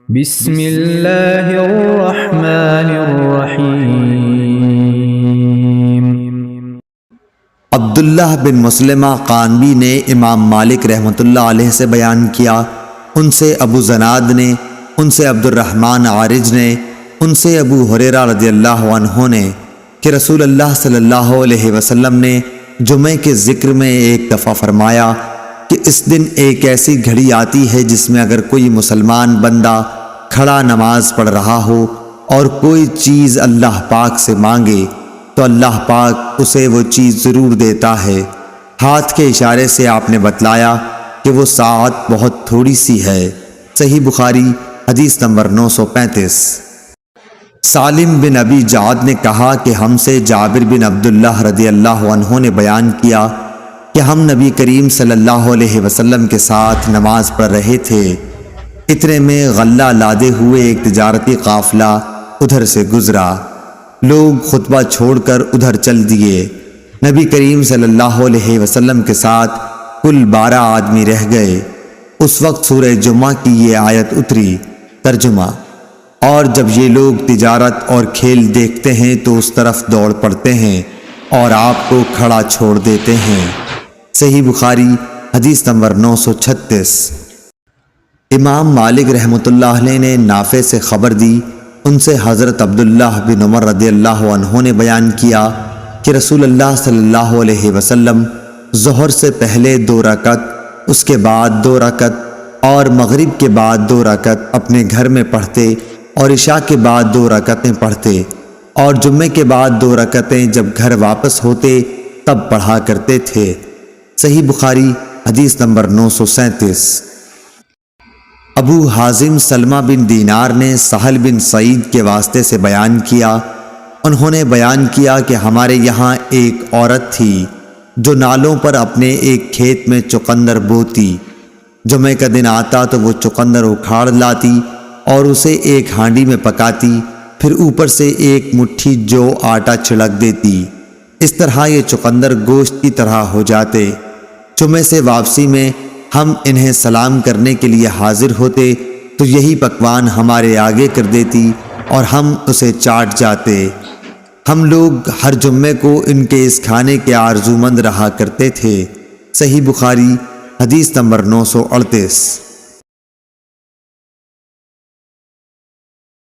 بسم اللہ الرحمن الرحیم۔ عبداللہ بن مسلمہ قانبی نے امام مالک رحمۃ اللہ علیہ سے بیان کیا، ان سے ابو زناد نے، ان سے عبد الرحمن عارج نے، ان سے ابو ہریرہ رضی اللہ عنہ نے کہ رسول اللہ صلی اللہ علیہ وسلم نے جمعے کے ذکر میں ایک دفعہ فرمایا کہ اس دن ایک ایسی گھڑی آتی ہے جس میں اگر کوئی مسلمان بندہ کھڑا نماز پڑھ رہا ہو اور کوئی چیز اللہ پاک سے مانگے تو اللہ پاک اسے وہ چیز ضرور دیتا ہے۔ ہاتھ کے اشارے سے آپ نے بتلایا کہ وہ ساعت بہت تھوڑی سی ہے۔ صحیح بخاری حدیث نمبر 935۔ سالم بن ابی جعد نے کہا کہ ہم سے جابر بن عبداللہ رضی اللہ عنہ نے بیان کیا کہ ہم نبی کریم صلی اللہ علیہ وسلم کے ساتھ نماز پڑھ رہے تھے، اتنے میں غلہ لادے ہوئے ایک تجارتی قافلہ ادھر سے گزرا۔ لوگ خطبہ چھوڑ کر ادھر چل دیے۔ نبی کریم صلی اللہ علیہ وسلم کے ساتھ کل 12 آدمی رہ گئے۔ اس وقت سورہ جمعہ کی یہ آیت اتری۔ ترجمہ: اور جب یہ لوگ تجارت اور کھیل دیکھتے ہیں تو اس طرف دوڑ پڑتے ہیں اور آپ کو کھڑا چھوڑ دیتے ہیں۔ صحیح بخاری حدیث نمبر 936۔ امام مالک رحمۃ اللہ علیہ نے نافع سے خبر دی، ان سے حضرت عبداللہ بن عمر رضی اللہ عنہ نے بیان کیا کہ رسول اللہ صلی اللہ علیہ وسلم ظہر سے پہلے 2 رکعت، اس کے بعد 2 رکعت اور مغرب کے بعد 2 رکعت اپنے گھر میں پڑھتے اور عشاء کے بعد 2 رکعتیں پڑھتے، اور جمعے کے بعد 2 رکعتیں جب گھر واپس ہوتے تب پڑھا کرتے تھے۔ صحیح بخاری حدیث نمبر 937۔ ابو حازم سلمہ بن دینار نے سہل بن سعید کے واسطے سے بیان کیا، انہوں نے بیان کیا کہ ہمارے یہاں ایک عورت تھی جو نالوں پر اپنے ایک کھیت میں چقندر بوتی۔ جمعے کا دن آتا تو وہ چقندر اکھاڑ لاتی اور اسے ایک ہانڈی میں پکاتی، پھر اوپر سے ایک مٹھی جو آٹا چھڑک دیتی۔ اس طرح یہ چقندر گوشت کی طرح ہو جاتے۔ جمعے سے واپسی میں ہم انہیں سلام کرنے کے لیے حاضر ہوتے تو یہی پکوان ہمارے آگے کر دیتی اور ہم اسے چاٹ جاتے۔ ہم لوگ ہر جمعے کو ان کے اس کھانے کے آرزومند رہا کرتے تھے۔ صحیح بخاری حدیث نمبر 938۔